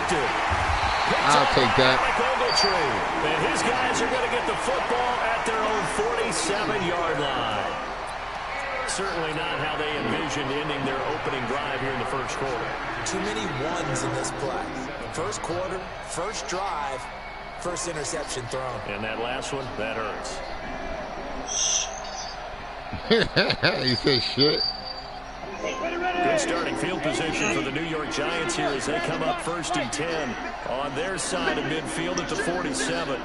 deflected. I'll take that. And his guys are going to get the football at their own 47-yard line. Certainly not how they envisioned ending their opening drive here in the first quarter. Too many ones in this play. First quarter, first drive, first interception thrown. And that last one, that hurts. He said shit. Good starting field position for the New York Giants here as they come up 1st and 10 on their side of midfield at the 47.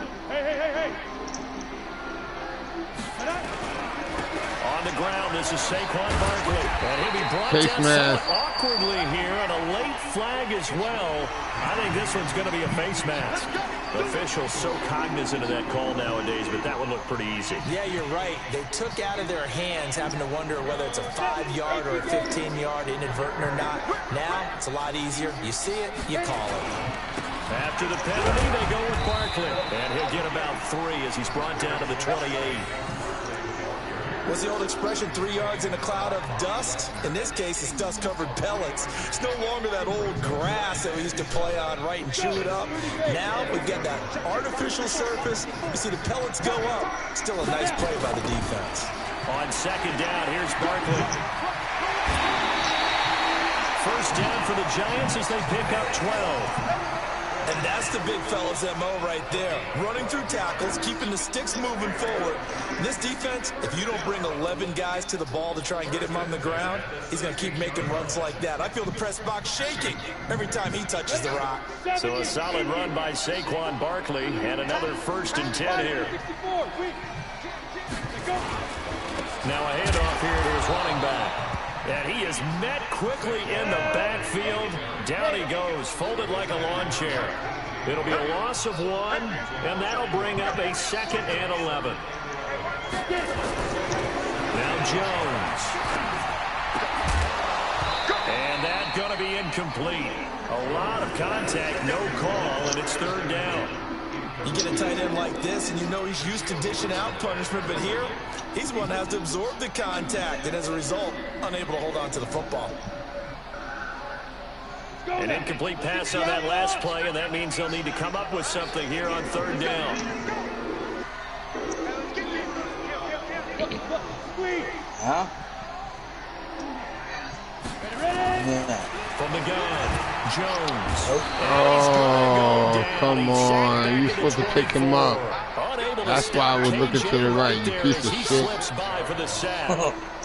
On the ground, this is Saquon Barkley. And he'll be brought down somewhat awkwardly here on a late flag as well. I think this one's going to be a face mask. Officials so cognizant of that call nowadays, but that one looked pretty easy. Yeah, you're right. They took out of their hands having to wonder whether it's a 5-yard or a 15-yard inadvertent or not. Now, it's a lot easier. You see it, you call it. After the penalty, they go with Barkley. And he'll get about 3 as he's brought down to the 28. What's the old expression, 3 yards in a cloud of dust? In this case, it's dust-covered pellets. It's no longer that old grass that we used to play on, right, and chew it up. Now we've got that artificial surface. You see the pellets go up. Still a nice play by the defense. On second down, here's Barkley. First down for the Giants as they pick up 12. And that's the big fella's MO right there. Running through tackles, keeping the sticks moving forward. In this defense, if you don't bring 11 guys to the ball to try and get him on the ground, he's going to keep making runs like that. I feel the press box shaking every time he touches the rock. So a solid run by Saquon Barkley and another 1st and 10 here. Now a handoff here to his running back. And he is met quickly in the backfield. Down he goes, folded like a lawn chair. It'll be a loss of 1, and that'll bring up a 2nd and 11. Now Jones. And that's going to be incomplete. A lot of contact, no call, and it's 3rd down. You get a tight end like this, and you know he's used to dishing out punishment, but here, he's the one that has to absorb the contact, and as a result, unable to hold on to the football. An incomplete pass on that last play, and that means they'll need to come up with something here on 3rd down. Huh? From the gun, Jones. Oh, come on. You're supposed to pick him up. That's why I was looking to the right, you piece of shit.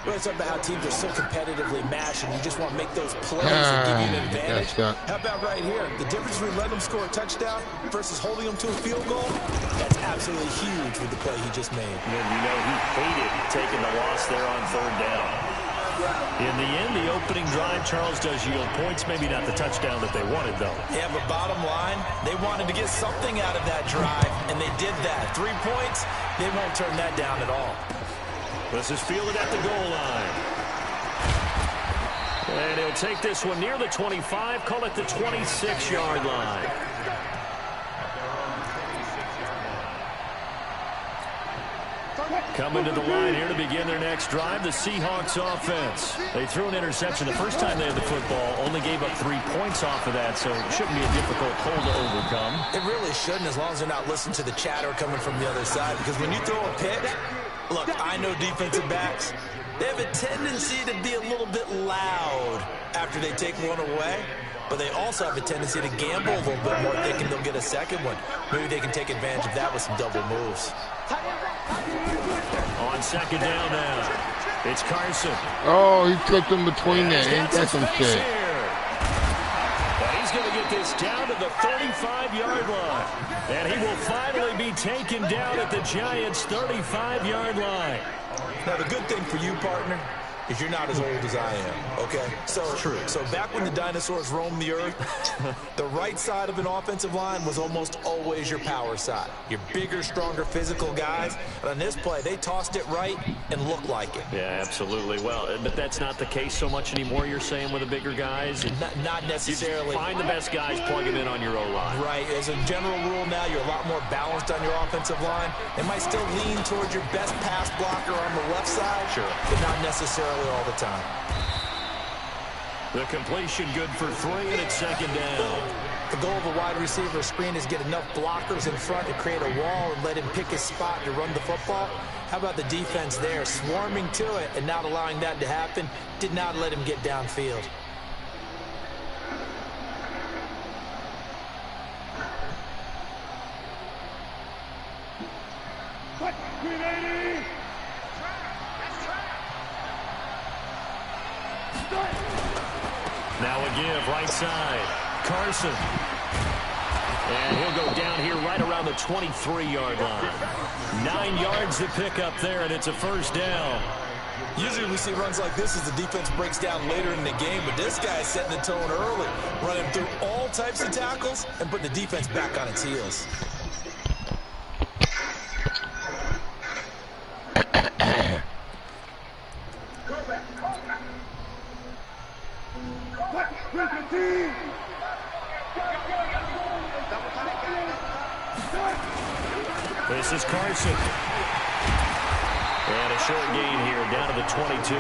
Well, it's about how teams are so competitively matched, and you just want to make those plays that give you an advantage. How about right here? The difference between letting them score a touchdown versus holding them to a field goal, that's absolutely huge with the play he just made. And you know he hated taking the loss there on 3rd down. In the end, the opening drive, Charles, does yield points. Maybe not the touchdown that they wanted, though. Yeah, but bottom line, they wanted to get something out of that drive, and they did that. 3 points, they won't turn that down at all. This is fielded at the goal line. And he'll take this one near the 25, call it the 26-yard line. Coming to the line here to begin their next drive, the Seahawks offense. They threw an interception the first time they had the football, only gave up 3 points off of that, so it shouldn't be a difficult hole to overcome. It really shouldn't, as long as they're not listening to the chatter coming from the other side, because when you throw a pick, look, I know defensive backs, they have a tendency to be a little bit loud after they take one away, but they also have a tendency to gamble a little bit more, thinking they'll get a second one. Maybe they can take advantage of that with some double moves. On second down now, it's Carson. Oh, he clipped him between there. Ain't that some shit? And he's going to get this down to the 35-yard line. And he will finally be taken down at the Giants' 35-yard line. Now, the good thing for you, partner, is you're not as old as I am, okay? So, true. So back when the dinosaurs roamed the earth, the right side of an offensive line was almost always your power side. Your bigger, stronger, physical guys. And on this play, they tossed it right and looked like it. Yeah, absolutely. Well, but that's not the case so much anymore, you're saying, with the bigger guys? Not necessarily. You find the best guys, plug them in on your O-line. Right. As a general rule now, you're a lot more balanced on your offensive line. They might still lean towards your best pass blocker on the left side, sure, but not necessarily all the time. The completion good for 3, and it's second down. The goal of a wide receiver screen is get enough blockers in front to create a wall and let him pick his spot to run the football. How about the defense there, swarming to it and not allowing that to happen? Did not let him get downfield. Now a give, right side. Carson. And he'll go down here right around the 23-yard line. 9 yards to pick up there, and it's a first down. Usually we see runs like this as the defense breaks down later in the game, but this guy is setting the tone early, running through all types of tackles and putting the defense back on its heels. This is Carson. And a short gain here down to the 22.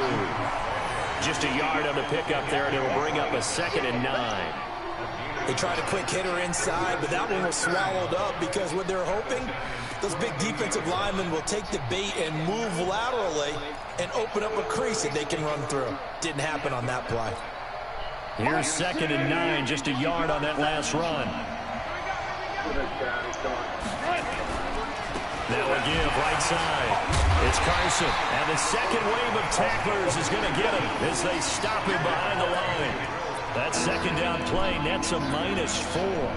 Just a yard on the pickup there, and it'll bring up a 2nd and 9. They tried a quick hitter inside, but that one was swallowed up because what they're hoping, those big defensive linemen will take the bait and move laterally and open up a crease that they can run through. Didn't happen on that play. Here's 2nd and 9, just a yard on that last run. Now a give, right side. It's Carson. And the second wave of tacklers is going to get him as they stop him behind the line. That second down play nets a -4.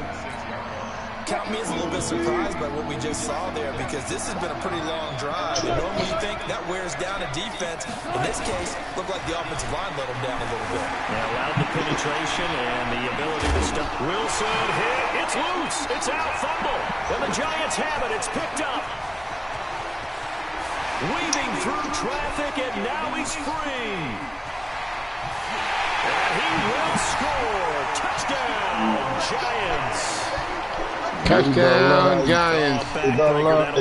Count me as a little bit surprised by what we just saw there because this has been a pretty long drive. And normally you think that wears down a defense. In this case, looked like the offensive line let them down a little bit. Now allowed the penetration and the ability to stop. Wilson hit. It's loose. It's out. Fumble. And the Giants have it. It's picked up. Weaving through traffic, and now he's free. And he will score. Touchdown, Giants. Touchdown, Giants. If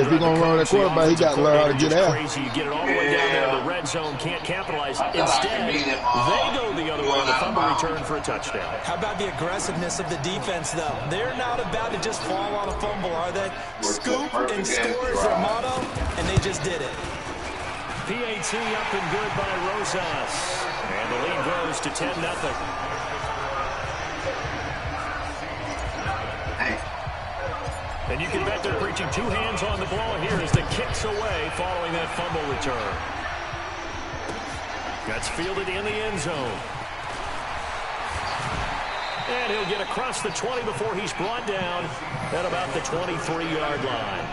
he's going to run the quarterback, he got to learn how to get out. Crazy. You get it all the way down there in the red zone, can't capitalize. Instead, they go the other way on the fumble return for a touchdown. How about the aggressiveness of the defense, though? They're not about to just fall on a fumble, are they? Scoop and score is their motto, and they just did it. PAT up and good by Rosas. And the lead grows to 10-0. And you can bet they're preaching 2 hands on the ball here as the kick's away following that fumble return. That's fielded in the end zone. And he'll get across the 20 before he's brought down at about the 23-yard line.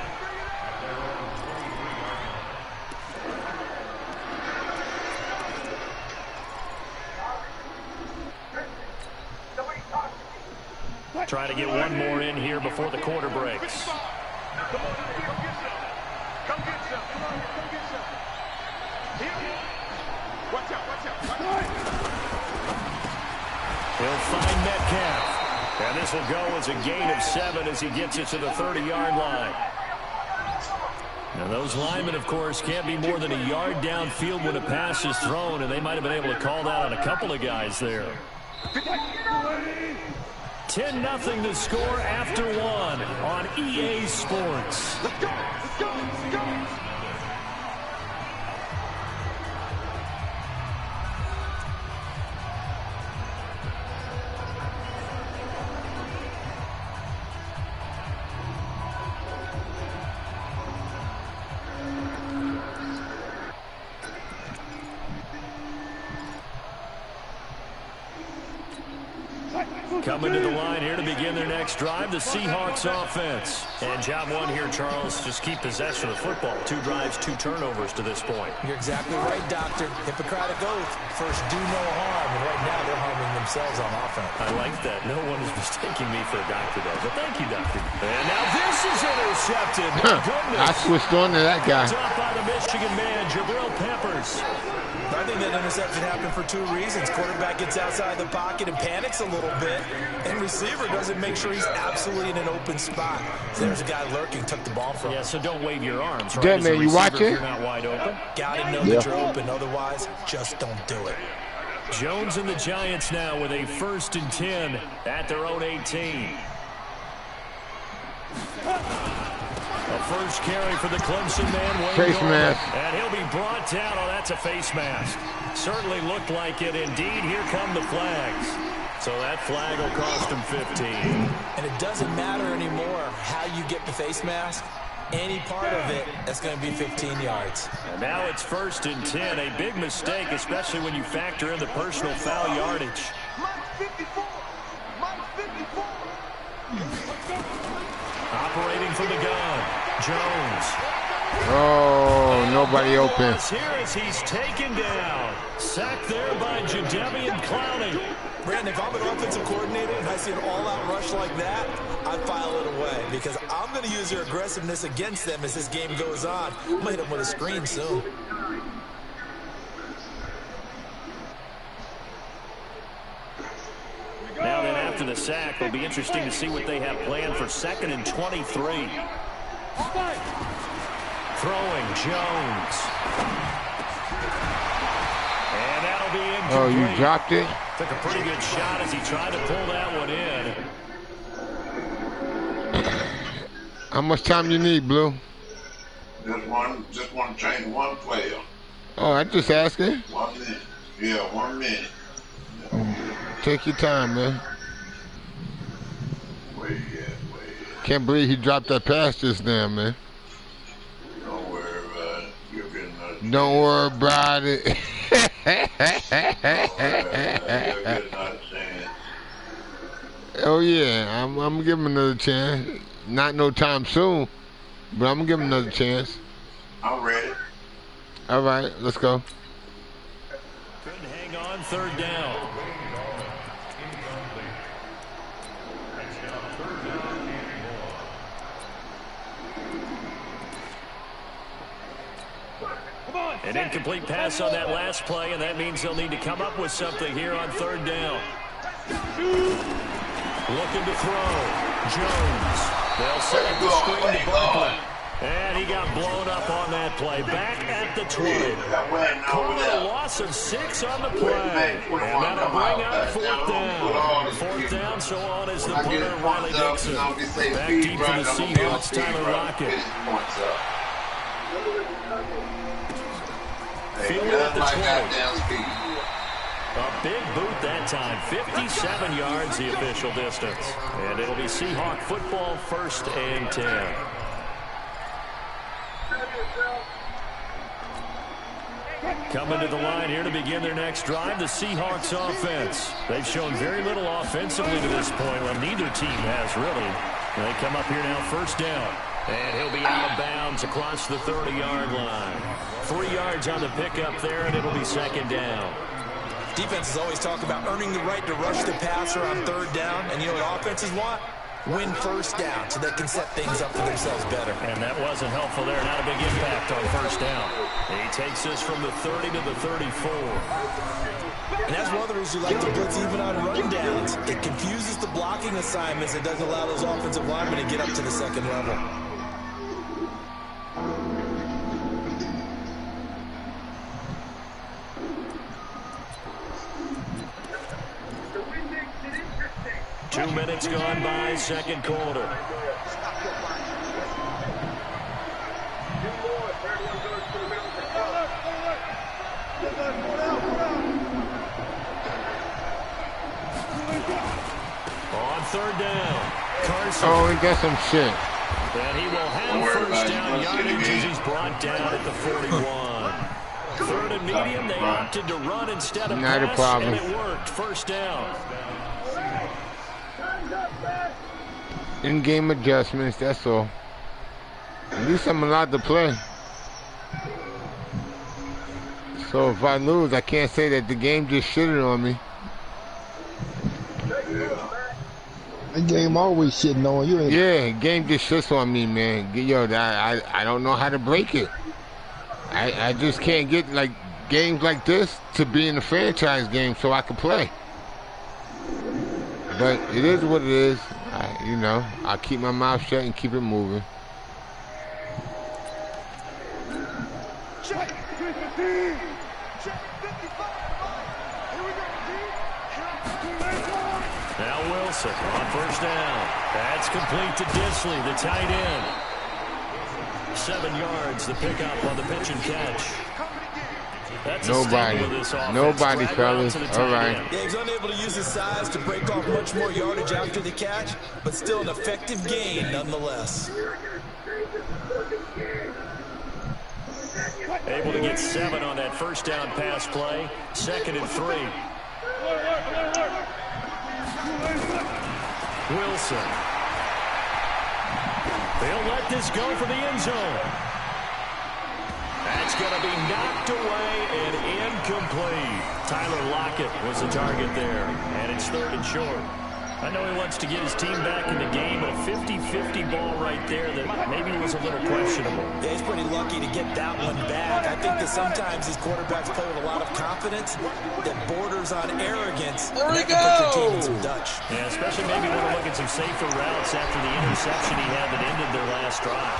Trying to get one more in here before the quarter breaks. Come get some. Come on, come get some. Here. Watch out. He'll find Metcalf. And this will go as a gain of 7 as he gets it to the 30-yard line. Now those linemen, of course, can't be more than a yard downfield when a pass is thrown, and they might have been able to call that on a couple of guys there. 10-0 to score after 1 on EA Sports. Let's go. Coming to the line here to begin their next drive, the Seahawks offense. And job 1 here, Charles, just keep possession of the football. 2 drives, 2 turnovers to this point. You're exactly right, Doctor. Hippocratic oath. First, do no harm. And right now, they're harming themselves on offense. I like that. No one is mistaking me for a doctor, though. But thank you, Doctor. And now this is intercepted. My goodness. I switched on to that guy. Top by the Michigan man, Jabril Peppers. I think that interception happened for 2 reasons. Quarterback gets outside the pocket and panics a little bit, and receiver doesn't make sure he's absolutely in an open spot. So there's a guy lurking, took the ball from him. Yeah, so don't wave your arms, right? Dead man, you watching? You're not wide open. Gotta know that you're open, otherwise, just don't do it. Jones and the Giants now with a 1st and 10 at their own 18. A first carry for the Clemson man. Wayne Face Gordon. mask. And he'll be brought down. Oh, that's a face mask. Certainly looked like it. Indeed, here come the flags. So that flag will cost him 15. And it doesn't matter anymore how you get the face mask. Any part of it, that's going to be 15 yards. And now it's 1st and 10. A big mistake, especially when you factor in the personal foul yardage. Operating from the gun, Jones. Oh, nobody open. Here as he's taken down. Sacked there by Jadeveon Clowney. Brandon, if I'm an offensive coordinator and I see an all-out rush like that, I file it away because I'm going to use their aggressiveness against them as this game goes on. I'm going to hit them with a screen soon. Now then, after the sack, it'll be interesting to see what they have planned for 2nd and 23. Throwing Jones. And that'll be incomplete. Oh, you dropped it? Took a pretty good shot as he tried to pull that one in. How much time you need, Blue? Just want to change one player. Oh, I just asking. 1 minute. Yeah, 1 minute. Take your time, man. Wait, yeah. Can't believe he dropped that pass just now, man. Don't worry about it. You're getting another Don't worry about it. You're getting another chance. Oh, yeah. I'm going to give him another chance. Not no time soon, but I'm going to give him another chance. I'm ready. All right, let's go. Couldn't hang on, 3rd down. An incomplete pass on that last play, and that means they'll need to come up with something here on 3rd down. Looking to throw. Jones. They'll set up the screen to Barkley. And he got blown up on that play. Back at the 20. Call it a loss of 6 on the play. And that'll bring up 4th down. 4th down, so on is the punter, Riley Dixon. Back deep for the Seahawks, Tyler Lockett. Fielded at the 20. A big boot that time. 57 yards the official distance. And it'll be Seahawk football, 1st and 10. Coming to the line here to begin their next drive, the Seahawks offense. They've shown very little offensively to this point. Well, neither team has really. They come up here now, 1st down. And he'll be out of bounds across the 30-yard line. 3 yards on the pickup there, and it'll be 2nd down. Defenses always talk about earning the right to rush the passer on 3rd down. And you know what offenses want? Win 1st down so they can set things up for themselves better. And that wasn't helpful there. Not a big impact on 1st down. He takes us from the 30 to the 34. And that's one of the reasons you like to blitz even on run downs. It confuses the blocking assignments. It doesn't allow those offensive linemen to get up to the 2nd level. Two minutes gone by, 2nd quarter. On 3rd down, Carson. Oh, he got some shit. And he will have 1st down yardage as he's brought down at the 41. 3rd and medium, they opted to run instead of Not a pass, problem. and it worked. 1st down. In-game adjustments, that's all. At least I'm allowed to play. So if I lose, I can't say that the game just shitted on me. The game always shitting on you. Yeah, game just shits on me, man. Yo, I don't know how to break it. I just can't get like games like this to be in the franchise game so I can play. But it is what it is. You know, I'll keep my mouth shut and keep it moving. Now will Wilson on first down. That's complete to Disley, the tight end. 7 yards, the pickup on the pitch and catch. That's Nobody, fellas. All right. Yeah, he's unable to use his size to break off much more yardage after the catch, but still an effective gain nonetheless. Able to get 7 on that first down pass play. 2nd and 3. Wilson. They'll let this go for the end zone. That's going to be knocked away and incomplete. Tyler Lockett was the target there, and it's 3rd and short. I know he wants to get his team back in the game, but a 50-50 ball right there that maybe was a little questionable. Yeah, he's pretty lucky to get that one back. I think that sometimes these quarterbacks play with a lot of confidence that borders on arrogance. There we go! Put your team in some Dutch. Yeah, especially maybe when we're looking some safer routes after the interception he had that ended their last drive.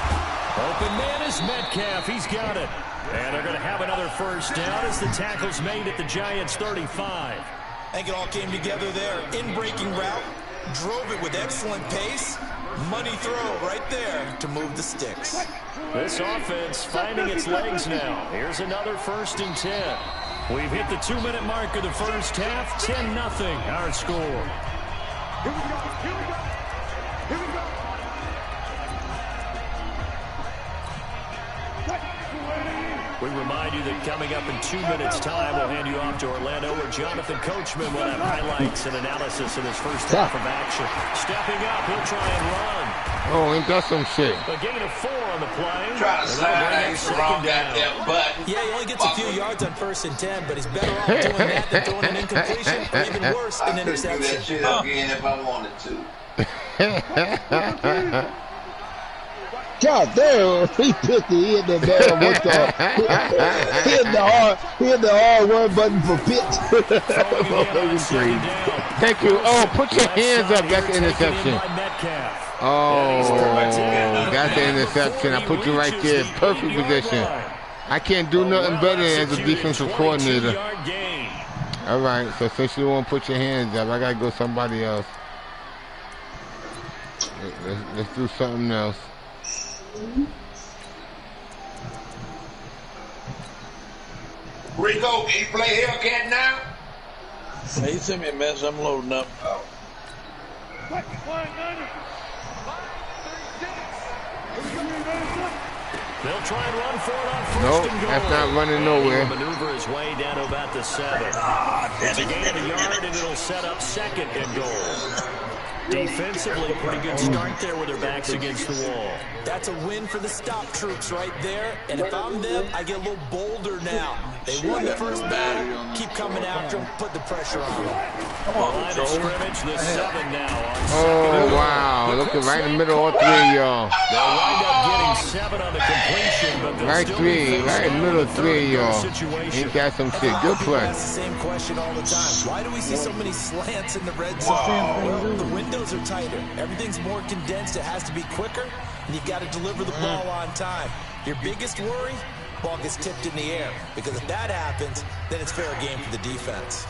Open man is Metcalf. He's got it. And they're going to have another first down as the tackle's made at the Giants' 35. I think it all came together there. In-breaking route, drove it with excellent pace. Money throw right there to move the sticks. This offense finding its legs now. Here's another 1st and 10. We've hit the 2-minute mark of the first half. 10-0 our score. Here we go. Here we go. Here we go. We remind you that coming up in 2 minutes' time, we'll hand you off to Orlando, where Jonathan Coachman will have highlights and analysis in his first half of action. Stepping up, he'll try and run. Oh, ain't that some shit? A gain of 4 on the play. Try to slide out the wrong goddamn button. Yeah, he only gets a few yards on 1st and 10, but he's better off doing that than throwing an incompletion, or even worse, an interception. I could do that shit again if I wanted to. God damn, he took it. He hit the damn he hit the R1 button for pitch. Thank you. Oh, put your hands up. That's the interception. Oh, that's the interception. I put you right there. Perfect position. I can't do nothing better as a defensive coordinator. All right, so since you won't put your hands up, I got to go somebody else. Let's do something else. Rico, can you play Hellcat now? Hey, he sent me a message. I'm loading up. They'll try and run for it on first and goal. That's not running nowhere. He'll maneuver his way down to about the 7. It's a gain of a yard, and it'll set up 2nd and goal. Defensively, pretty good start there with their backs against the wall. That's a win for the stop troops right there. And if I'm them, I get a little bolder now. They won the first battle. Keep coming after them. Put the pressure on them. Line of scrimmage, the 7 now. Oh, wow. Looking right in the middle, all 3 of y'all. They'll wind up getting 7 on the completion, but right 3, right in the middle of 3 of y'all. Ain't that some shit? Good play. That's the same question all the time. Why do we see so many slants in the red zone? Well, the windows are tighter. Everything's more condensed. It has to be quicker, and you've got to deliver the ball on time. Your biggest worry? Ball gets tipped in the air, because if that happens, then it's fair game for the defense.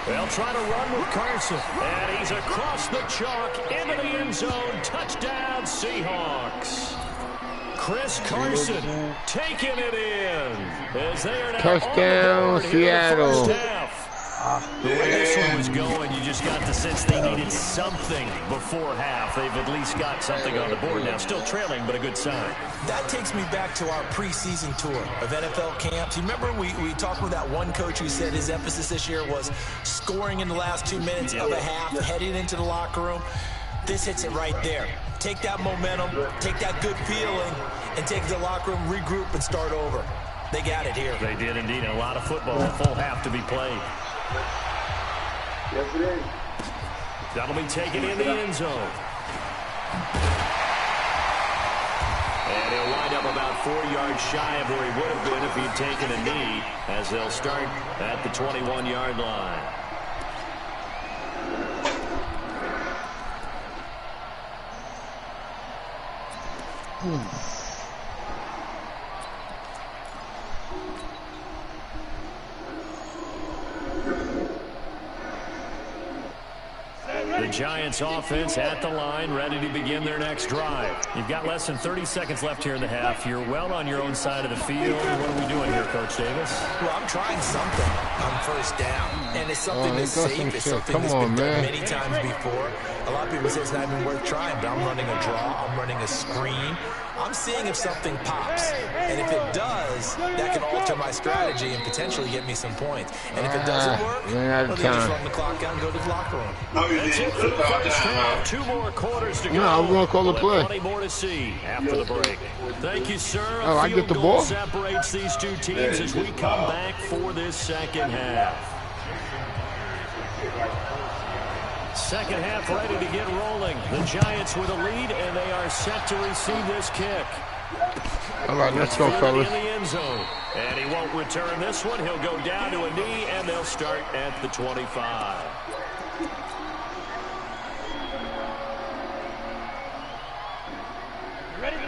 They'll try to run with Carson, and he's across the chalk into the end zone. Touchdown, Seahawks. Chris Carson taking it in as they are now touchdown, Seattle. The way this one was going, you just got the sense they needed something before half. They've at least got something on the board now. Still trailing, but a good sign. That takes me back to our preseason tour of NFL camps. You remember we talked with that one coach who said his emphasis this year was scoring in the last 2 minutes of a half, heading into the locker room. This hits it right there. Take that momentum, take that good feeling, and take the locker room, regroup, and start over. They got it here. They did indeed. A lot of football, a full half to be played. Yes, it is. That'll be taken in the end zone. And he'll wind up about 4 yards shy of where he would have been if he'd taken a knee, as they'll start at the 21-yard line. The Giants offense at the line, ready to begin their next drive. You've got less than 30 seconds left here in the half. You're well on your own side of the field. What are we doing here, Coach Davis? Well, I'm trying something on first down, and it's something that's safe. It's something that's been done many times before. A lot of people say it's not even worth trying, but I'm running a draw. I'm running a screen. I'm seeing if something pops, and if it does, that can alter my strategy and potentially get me some points. And if it doesn't work, well, then just run the clock out and go to the locker room. That's it for the first half. 2 more quarters to go. No, I'm going to call the play. Plenty more to see after the break. Thank you, sir. Oh, I get the ball. Separates these two teams as we come back for this second half. Second half ready to get rolling. The Giants with a lead, and they are set to receive this kick. All right, let's go, fellas. In the end zone. And he won't return this one. He'll go down to a knee, and they'll start at the 25.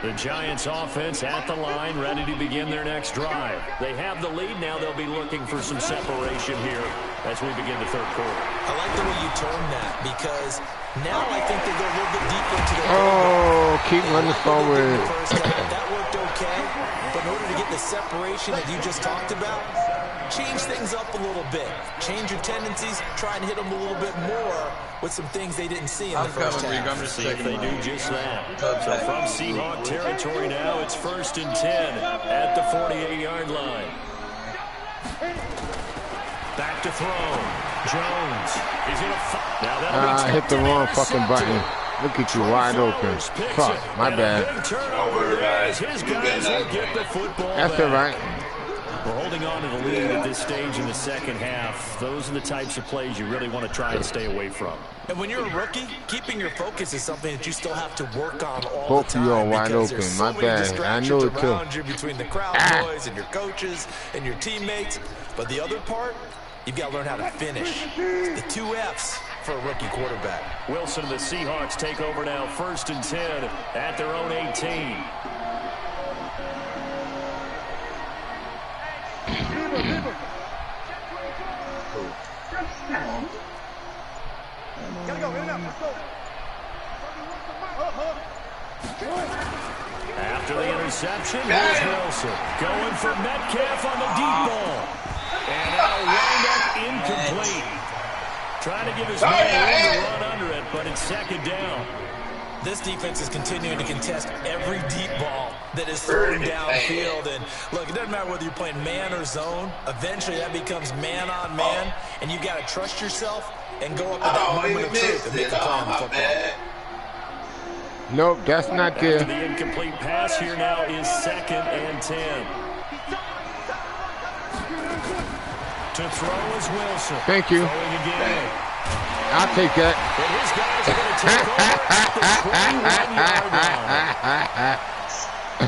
The Giants offense at the line, ready to begin their next drive. They have the lead. Now they'll be looking for some separation here as we begin the third quarter. I like the way you term that, because now I think they go a little bit deeper into the keep running forward. That worked okay, but in order to get the separation that you just talked about, change things up a little bit. Change your tendencies, try and hit them a little bit more with some things they didn't see in the first half. See if they do just that. So from Seahawk territory now, it's 1st and 10 at the 48-yard line. Back to throw. Jones. He's going to now I hit the wrong fucking button. Look at you, wide open. Fuck, my bad. That's all right. We're holding on to the lead at this stage in the second half. Those are the types of plays you really want to try and stay away from. And when you're a rookie, keeping your focus is something that you still have to work on all Both the time. Both of you are wide open. So my bad. I know it too. You between the crowd noise and your coaches and your teammates. But the other part, you've got to learn how to finish. The 2 F's for a rookie quarterback. Wilson and the Seahawks take over now, 1st and 10 at their own 18. Gotta go, in and out, let's go. After the interception, here's Wilson. Going for Metcalf on the deep ball. And that'll wind up incomplete. Trying to give his man room to run under it, but it's 2nd down. This defense is continuing to contest every deep ball that is thrown downfield. And look, it doesn't matter whether you're playing man or zone. Eventually, that becomes man on man, and you got to trust yourself and go up at that moment of truth and make a play on the football. Nope, that's not there. The incomplete pass here now is 2nd and 10. To throw is Wilson. Thank you. Throwing again. I'll take that. And his guys are going to take over at the 21-yard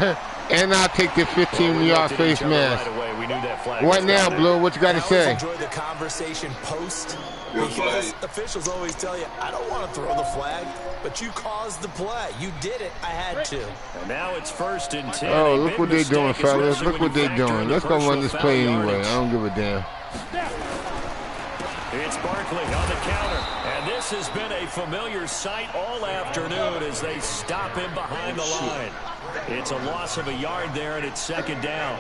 line. And I'll take the 15-yard face mask. What now, Blue? What you got to say? Enjoy the conversation post, because officials always tell you, I don't want to throw the flag, but you caused the play. You did it. I had to. And now it's 1st and 10. Oh, look what they're doing, fellas. Look what they're doing. Let's go run this play anyway. I don't give a damn. It's Barkley on the counter, and this has been a familiar sight all afternoon as they stop him behind the line. It's a loss of a yard there, and it's 2nd down.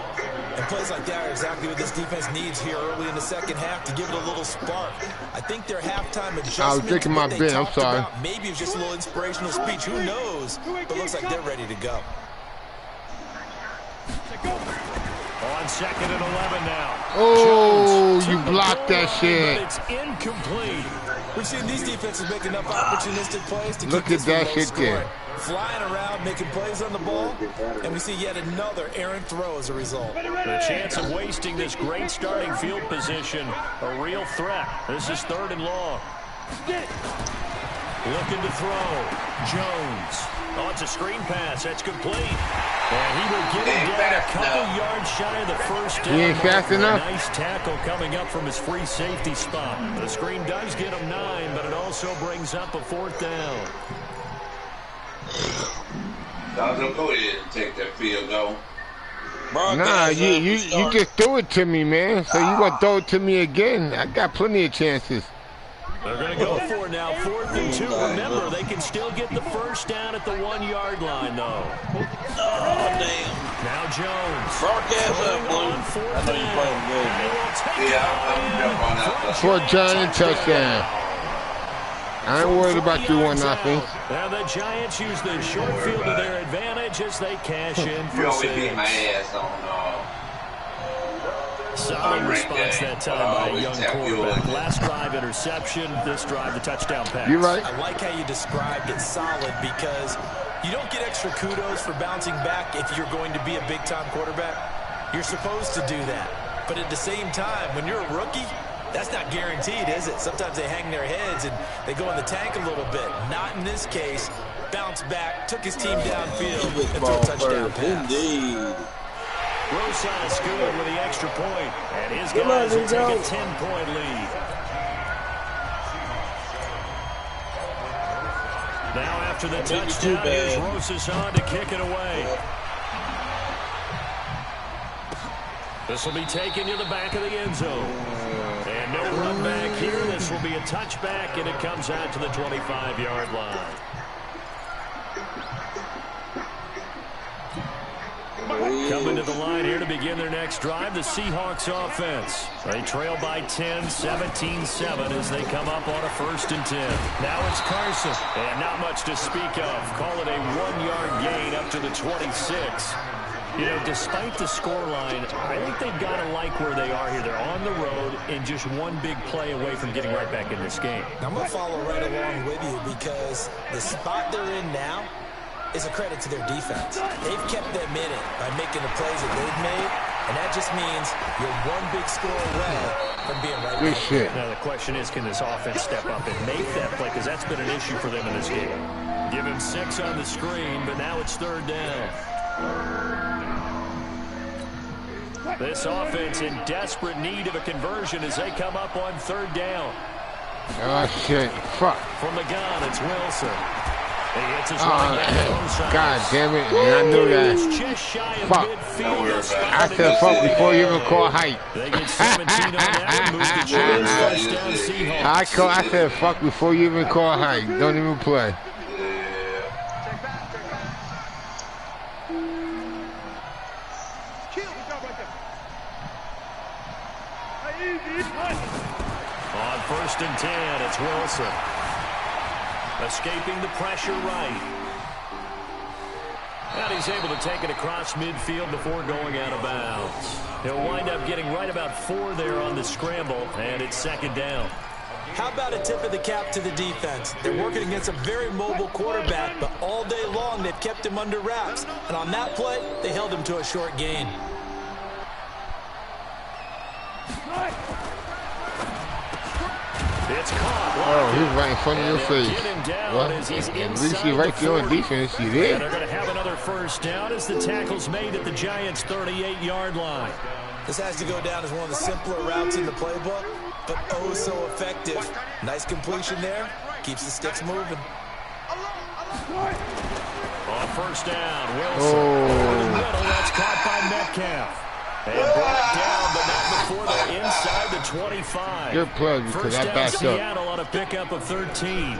And plays like that are exactly what this defense needs here early in the second half to give it a little spark. I think their halftime adjustment. I was drinking my beer. I'm sorry. Maybe it was just a little inspirational speech. Who knows? But it looks like they're ready to go. On 2nd and 11 now. Oh, Jones, you blocked that shit. But it's incomplete. We've seen these defenses make enough opportunistic plays to look keep at that shit there. Flying around, making plays on the ball, and we see yet another errant throw as a result. The chance of wasting this great starting field position, a real threat. This is 3rd and long. Looking to throw. Jones. Oh, it's a screen pass. That's complete. And he will get him down a couple yards shy of the first down. He ain't fast enough. Nice tackle coming up from his free safety spot. The screen does get him 9, but it also brings up a 4th down. Donzo, go ahead and take that field goal. Nah, you just threw it to me, man. So you gonna throw it to me again? I got plenty of chances. They're going to go for it now, 4th and 2. Remember, they can still get the first down at the 1-yard line, though. Oh, damn. Now Jones. Broadcast up, Blue. I know you playing good, man. Yeah, I'm jumping on that. For a Giant touchdown. I ain't worried about you one nothing. Now the Giants use the short field to their advantage as they cash in for You only 6. beat my ass on Solid response that time by a young quarterback. Last drive interception, this drive the touchdown pass. You're right. I like how you described it, solid, because you don't get extra kudos for bouncing back if you're going to be a big-time quarterback. You're supposed to do that. But at the same time, when you're a rookie, that's not guaranteed, is it? Sometimes they hang their heads and they go in the tank a little bit. Not in this case. Bounced back, took his team downfield, and threw a touchdown pass. Indeed. Rosas good with the extra point, and his guys will take a 10-point lead. Now after the touchdown, here's Rosas on to kick it away. This will be taken to the back of the end zone. And no run back here. This will be a touchback, and it comes out to the 25-yard line. Coming to the line here to begin their next drive, the Seahawks offense. They trail by 10, 17-7 as they come up on a 1st and 10. Now it's Carson, and not much to speak of. Call it a 1-yard gain up to the 26. You know, despite the scoreline, I think they've got to like where they are here. They're on the road and just one big play away from getting right back in this game. I'm going to follow right along with you because the spot they're in now is a credit to their defense. They've kept them in it by making the plays that they've made, and that just means you're one big score away from being right Good back. shit. Now the question is, can this offense step up and make that play? Because that's been an issue for them in this game. Give him 6 on the screen, but now it's 3rd down. This offense in desperate need of a conversion as they come up on 3rd down. Oh, shit. Fuck. From the gun, it's Wilson. He hits his God damn it. And I knew that. Just shy of Fuck. midfield. I said fuck before you even call height. They get 17 on that and move the chains. First down, Seahawks. I said fuck before you even call height. Don't even play. On 1st and 10, it's Wilson. Escaping the pressure right. And he's able to take it across midfield before going out of bounds. He'll wind up getting right about 4 there on the scramble, and it's 2nd down. How about a tip of the cap to the defense? They're working against a very mobile quarterback, but all day long they've kept him under wraps. And on that play, they held him to a short gain. It's caught. Oh, he's right in front of your face. Well, at least you're right there on defense. You did. They're going to have another 1st down as the tackle's made at the Giants' 38-yard line. This has to go down as one of the simpler routes in the playbook, but oh so effective. Nice completion there. Keeps the sticks moving. On 1st down, Wilson. Over the middle, that's caught by Metcalf. And brought down, but not before they're inside the 25. Good play because I backed up. Seattle on a pickup of 13.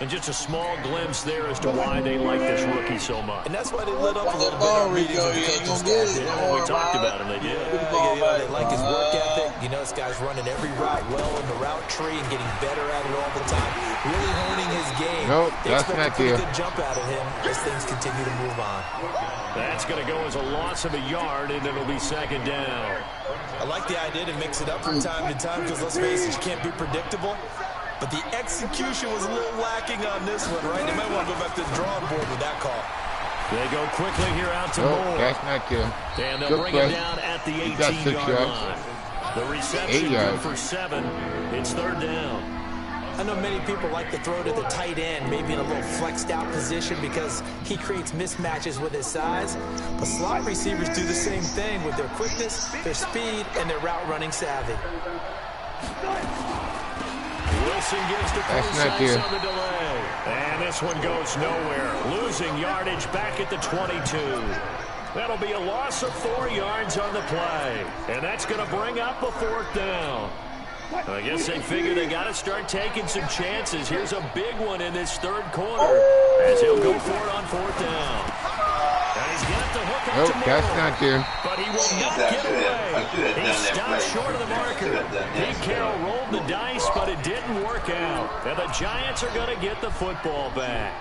And just a small glimpse there as to why they like this rookie so much. And that's why they lit up a little bit on meetings with the coaching staff. Yeah, we talked about him. They did. They like his work ethic. You know, this guy's running every route well in the route tree and getting better at it all the time. Really honing his game. Nope, they that's expect not a pretty there. good jump out of him as things continue to move on. That's going to go as a loss of a yard, and it'll be 2nd down. I like the idea to mix it up from time to time because, let's face it, you can't be predictable. But the execution was a little lacking on this one, right? They might want to go back to the drawing board with that call. They go quickly here out to Moore. That's not good. And they'll Good bring play. him down at the He got 6 18-yard yards. line. The reception 8 good yards. for 7. It's 3rd down. I know many people like to throw to the tight end, maybe in a little flexed out position because he creates mismatches with his size. But slot receivers do the same thing with their quickness, their speed, and their route running savvy. Wilson gives to That's not there. on the delay. And this one goes nowhere. Losing yardage back at the 22. That'll be a loss of 4 yards on the play. And that's going to bring up a 4th down. I guess they figure they got to start taking some chances. Here's a big one in this 3rd quarter as he'll go for it on 4th down. And he's got the hook up to that's not there. But he will not get away. He stopped short of the marker. Pete Carroll rolled the dice, but it didn't work out. And the Giants are going to get the football back.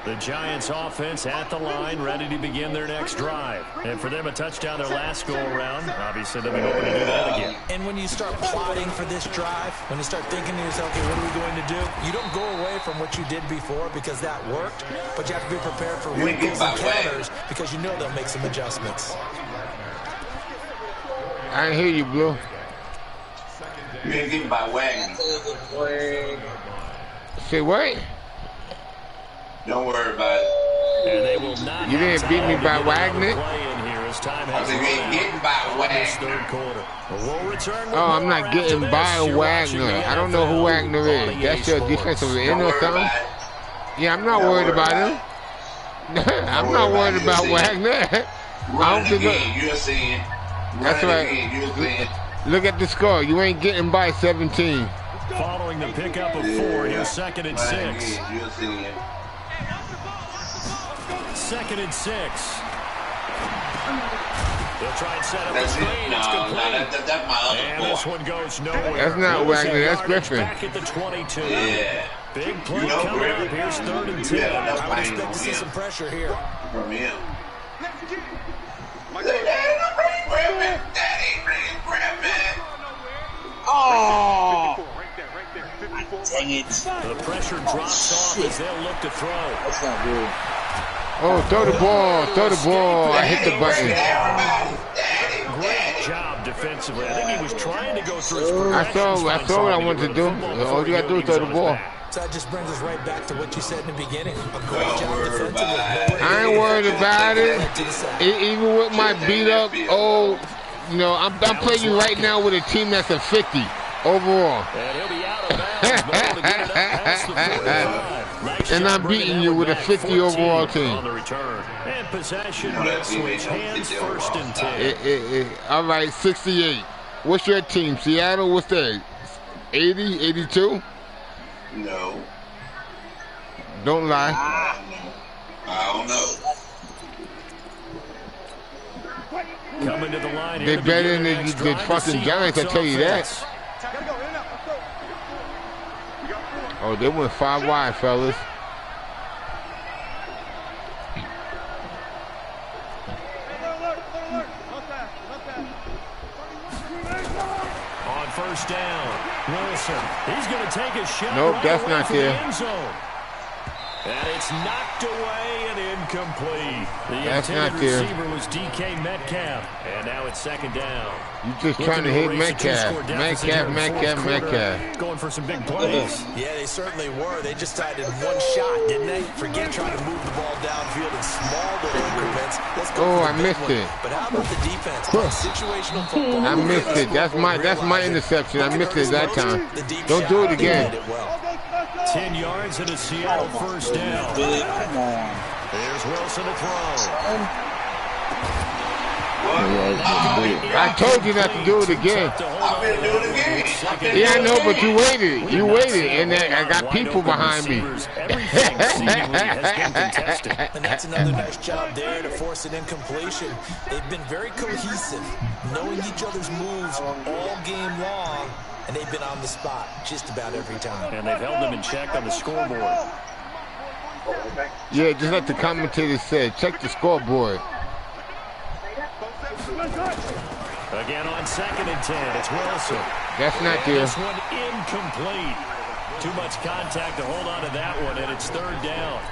The Giants offense at the line, ready to begin their next drive. And for them, a touchdown their last go-around. Obviously, they'll be hoping to do that again. And when you start plotting for this drive, when you start thinking to yourself, okay, what are we going to do? You don't go away from what you did before because that worked, but you have to be prepared for wrinkles and counters because you know they'll make some adjustments. I didn't hear you, Blue. You ain't getting by wagon. Say what? Don't worry about it. And they will not. You didn't beat me by Wagner? I think you ain't getting by Wagner. Oh, I'm not getting by Wagner. I don't know who Wagner is. That's your defensive end or something? Yeah, I'm not worried about him. I'm not worried about Wagner. Run it again. You're seeing. That's right. Look at the score. You ain't getting by 17. Following the pickup of 4, here's 2nd and 6. You're seeing. 2nd and 6. They'll try and set up the screen. It's complete. That's my other and this one goes nowhere. That's not Wagner. That's Griffin. Back at the 22. Yeah. Big play coming up. Here's 3rd and 10. I would expect to see some pressure here. From him. Oh! Dang it. The pressure drops off as they'll look to throw. That's not good. Oh, throw the ball. Throw the ball. I hit the button. Great job defensively. I think he was trying to go through his I saw what I wanted to do. All you got to do is throw the ball. So that just brings us right back to what you said in the beginning. A great job defensively. I ain't worried about it. Even with my beat up, you know, I'm playing you right now with a team that's a 50 overall. And he'll be out of bounds. And I'm beating you with a 50 overall team. On the return. And possession will switch hands 1st and 10. All right, 68. What's your team? Seattle, what's that? 80, 82? No. Don't lie. I don't know. Coming to the line. They better than the fucking Giants, I tell you that. Oh, they went 5 wide, fellas. On 1st down, Wilson. He's going to take a shot. Nope, right that's away not from there. The end zone. And it's knocked away and incomplete. The That's not intended there. receiver was DK Metcalf. And now it's 2nd down. You just trying to hit Metcalf. Metcalf. Going for some big plays. Yeah, they certainly were. They just tried in one shot, didn't they? Forget trying to move the ball downfield in small little increments. Let's go for the I big missed one. it. But how about the defense? Situational football. I missed it. That's my interception. I missed it that time. Don't do it again. 10 yards and a Seattle 1st down. Come on. Here's Wilson to throw. I told you not to do it again. I'm going to do it again. Yeah, I know, but you waited. You waited, and then I got people behind me. Everything seemingly has been contested. And that's another nice job there to force an incompletion. They've been very cohesive, knowing each other's moves all game long, and they've been on the spot just about every time. And they've held them in check on the scoreboard. Yeah, just like the commentator said, check the scoreboard. Again on 2nd and 10, it's Wilson. That's not there. This one incomplete. Too much contact to hold on to that one, and it's 3rd down.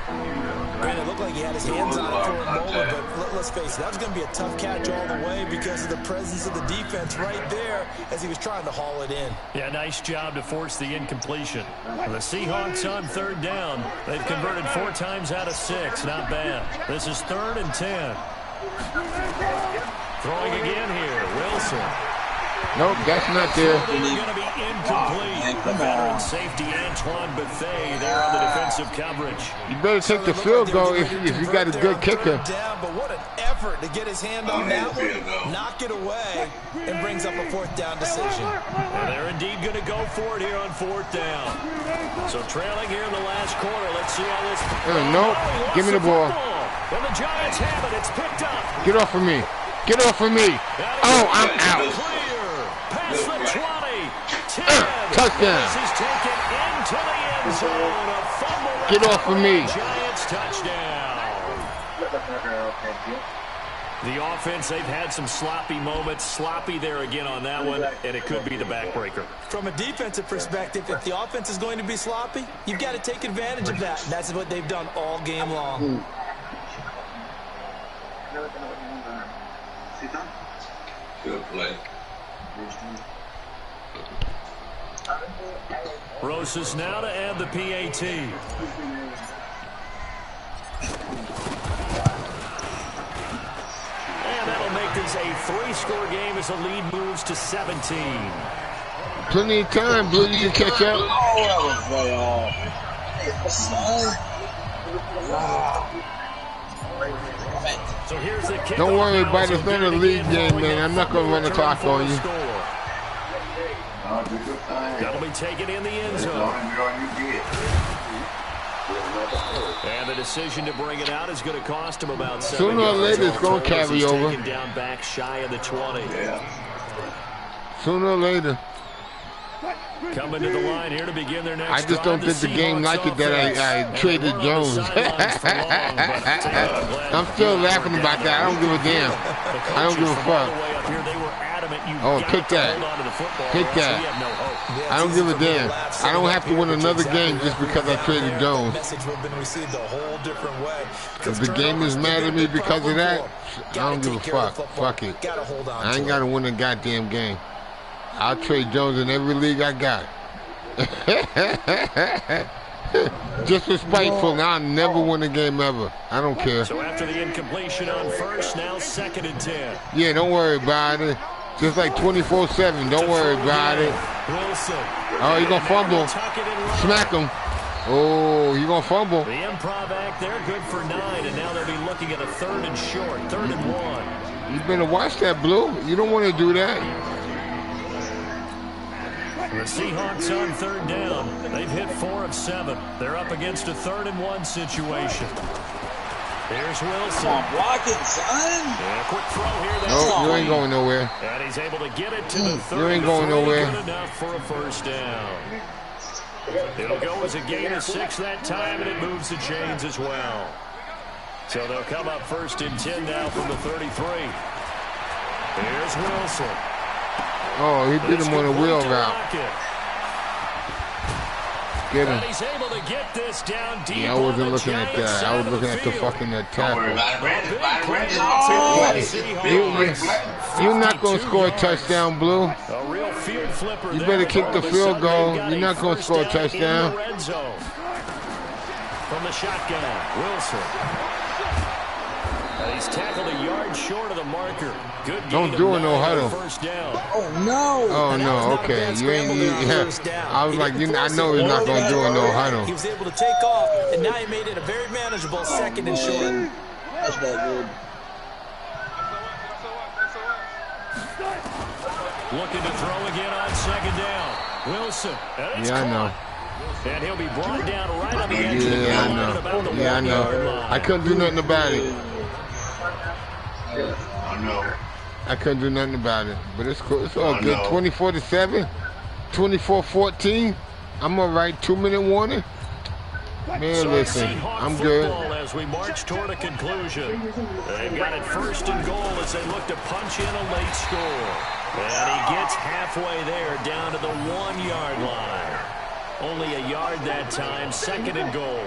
It looked like he had his hands on it for a moment, but let's face it, that was going to be a tough catch all the way because of the presence of the defense right there as he was trying to haul it in. Yeah, nice job to force the incompletion. The Seahawks on 3rd down. They've converted 4 times out of 6. Not bad. This is 3rd and 10. Throwing again here, Wilson. Nope, that's not there. Going to be incomplete. The veteran safety Antoine Bethea there on the defensive coverage. You better take the field goal if you got a good kicker. Down, but what an effort to get his hand on that one, knock it away, and brings up a 4th down decision. And they're indeed going to go for it here on 4th down. So trailing here in the last quarter. Let's see how this. Nope. Give me the ball. And the Giants have it. It's picked up. Get off of me. Get off of me. Oh, I'm out. Past the 20, 10. Touchdown. This is taken into the end zone. A fumble. Get off of me. Giants touchdown. The offense, they've had some sloppy moments. Sloppy there again on that one, and it could be the backbreaker. From a defensive perspective, if the offense is going to be sloppy, you've got to take advantage of that. And that's what they've done all game long. Good play. Rosas now to add the PAT. And that'll make this a 3-score game as the lead moves to 17. Plenty of time, Blue. You can catch up. Oh, that was way off. So here's the kick. Don't worry about it. It's not a league game, man. I'm not going to run the clock on you. That'll be taken in the end zone. And the decision to bring it out is going to cost him about 7 Sooner or yards. later, it's going to carry over. Taken down back shy of the 20. Sooner or later. Coming to the line here to begin their next I just don't think the game like it that I traded Jones. I'm still laughing about that. I don't give a damn. I don't give a fuck. Oh, pick that. Pick that. I don't give a damn. I don't have to win another game just because I traded Jones. If the game is mad at me because of that, I don't give a fuck. Fuck it. I ain't got to win a goddamn game. I'll trade Jones in every league I got. Just spiteful. Now I'll never win a game ever. I don't care. So after the incompletion on first, now 2nd and 10. Yeah, don't worry about it. Just like 24/7. Don't worry about it. Oh, he's going to fumble. Smack him. Oh, he's going to fumble. The improv act, they're good for 9, and now they'll be looking at a 3rd and short, 3rd and 1. You better watch that, Blue. You don't want to do that. The Seahawks on 3rd down. They've hit 4 of 7. They're up against a 3rd and 1 situation. Here's Wilson. Blocking, son. Yeah, quick throw here. No, you ain't going nowhere. And he's able to get it to the 30. You ain't going nowhere. Good enough for a 1st down. It'll go as a gain of 6 that time, and it moves the chains as well. So they'll come up 1st and 10 now from the 33. Here's Wilson. Oh, he did him on a wheel route. Get him. He's able to get this down deep. Yeah, I wasn't looking at that. I was looking at the fucking tackle. You're not going to score a touchdown, Blue. A real field flipper. You better kick the field goal. You're not going to score a touchdown. From the shotgun, Wilson. And he's tackled a yard short of the marker. Good. Don't do it, no huddle. Oh no! Oh no! Okay, you ain't. I was like, I know he's not gonna do it, no huddle. He was able to take off, and now he made it a very manageable 2nd and short. That's not good. Looking to throw again on 2nd down. Wilson. Yeah, I know. And he'll be brought down right on the edge. Yeah, I know. Yeah, I know. I couldn't do nothing about it. I know. I couldn't do nothing about it, but it's cool. It's all good. 24-7, 24-14. I'm all right. 2-minute warning. Man, listen, I'm good. As we march toward a conclusion, they've got it 1st and goal as they look to punch in a late score. And he gets halfway there, down to the 1-yard line. Only a yard that time. 2nd and goal.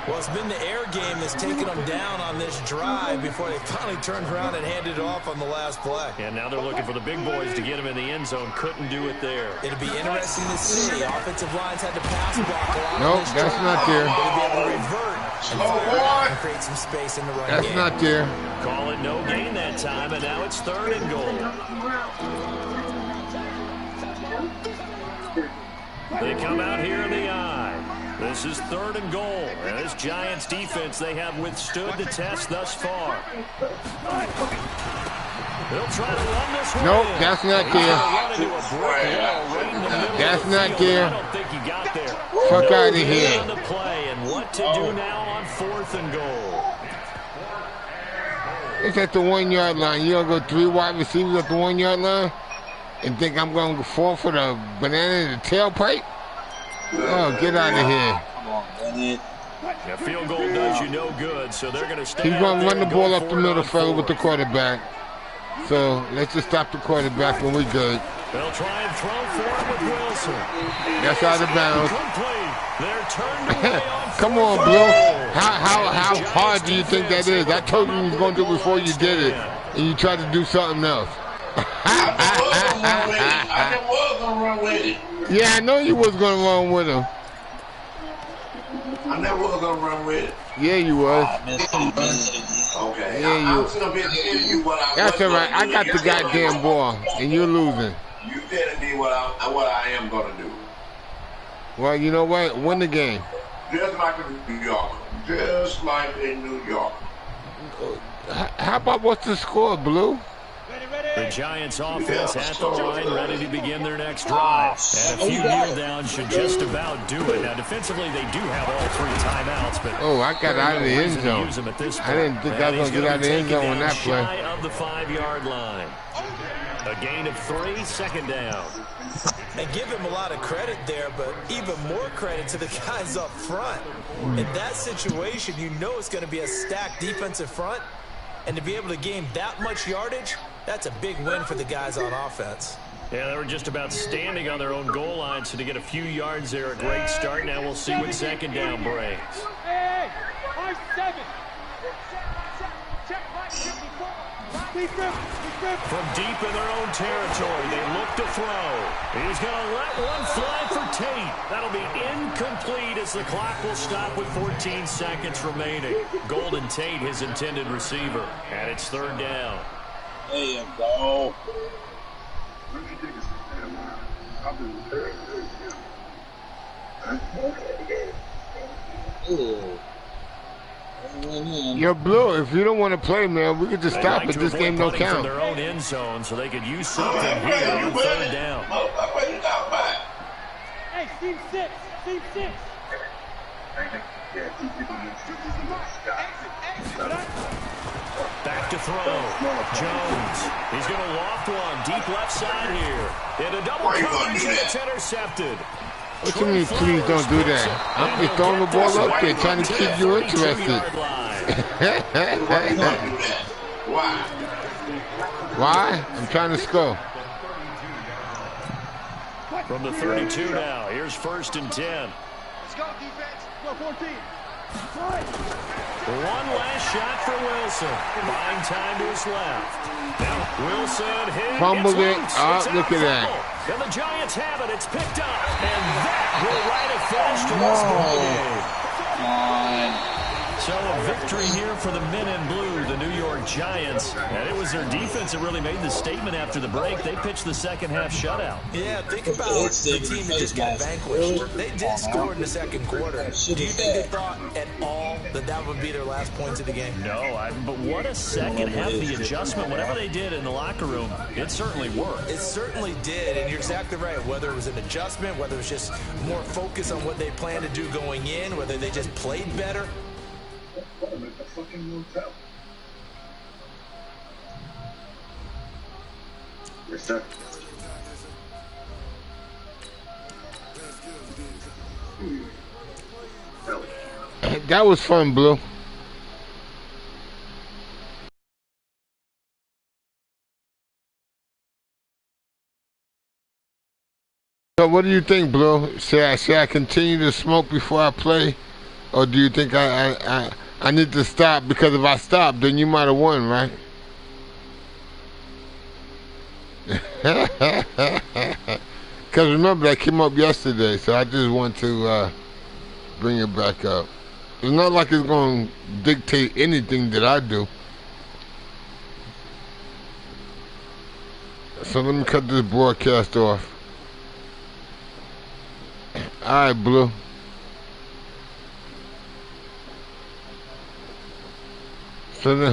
Well, it's been the air game that's taken them down on this drive before they finally turned around and handed it off on the last play. And now they're looking for the big boys to get him in the end zone. Couldn't do it there. It'll be interesting to see. Offensive lines had to pass block a lot. Nope, that's not there. They'll be able to revert and create some space in the run game. That's not there. Call it no gain that time, and now it's 3rd and goal. They come out here in the I. This is 3rd and goal. And this Giants defense, they have withstood the test thus far. They'll try to run this one. Nope, that's not there. That's not there. I don't think he got there. Fuck out of here. On the play, and what to do now on 4th and goal. It's at the 1 yard line. You gonna go 3 wide receivers at the 1 yard line and think I'm gonna fall for the banana in the tailpipe? Oh, get out of here. A field goal does you no good, so they're gonna stay. He's gonna run the ball up the middle, fella, 4 with the quarterback. So let's just stop the quarterback when we're good. They'll try and throw for it with Wilson. That's out of bounds. They're turned away on Come on, Blue. How hard do you think that is? I told you you was gonna do it before you did it, and you tried to do something else. I was gonna run with it. Yeah, I know you was gonna run with him. I never was gonna run with it. Yeah, you was. Okay. Yeah, I was gonna be telling you what I That's was all right. gonna I do. got the goddamn ball, and you're losing. You telling me what I am gonna do. Well, you know what? Win the game. Just like in New York. Just like in New York. How about what's the score, Blue? The Giants offense at the line, ready to begin their next drive. And a few kneel downs should just about do it. Now, defensively, they do have all 3 timeouts, but Oh, I got out of the end zone. I didn't think I was going to get out of the end zone on that play. Shy of the 5-yard line. A gain of 3, 2nd down. And give him a lot of credit there, but even more credit to the guys up front. In that situation, you know it's going to be a stacked defensive front. And to be able to gain that much yardage, that's a big win for the guys on offense. Yeah, they were just about standing on their own goal line, so to get a few yards there, a great start. Now we'll see what 2nd down brings. Hey, 5-7. From deep in their own territory, they look to throw. He's going to let one fly for Tate. That'll be incomplete as the clock will stop with 14 seconds remaining. Golden Tate, his intended receiver, and it's 3rd down. There you go. Ew. Yo, Blue, if you don't want to play, man, we could just stop it. This game don't count. Their own end zone, so they could use something here on 3rd down. Hey, team 6. Team 6. Back to throw. Jones. He's going to loft one. Deep left side here. And a double coverage, and it's intercepted. What you mean, please don't do that? I'm just throwing the ball up there, trying to keep you interested. Why? Why? I'm trying to score. From the 32 now, here's 1st and 10. Let's go, defense. Go 14. One last shot for Wilson. Buying time to his left. Now Wilson hit. Fumbled it. It's Look at that. And the Giants have it. It's picked up. And that will write a finish to this ball game. So a victory here for the men in blue, the New York Giants. And it was their defense that really made the statement after the break. They pitched the second half shutout. Yeah, think about the team that just got vanquished. They did score in the 2nd quarter. Do you think they thought at all that that would be their last points of the game? No, but what a second half, the adjustment, whatever they did in the locker room, it certainly worked. It certainly did, and you're exactly right. Whether it was an adjustment, whether it was just more focus on what they planned to do going in, whether they just played better. Yes, sir. That was fun, Blue. So what do you think, Blue? Should I continue to smoke before I play? Or do you think I need to stop? Because if I stop, then you might have won, right? Because remember, that came up yesterday, so I just want to bring it back up. It's not like it's going to dictate anything that I do. So let me cut this broadcast off. All right, Blue. So then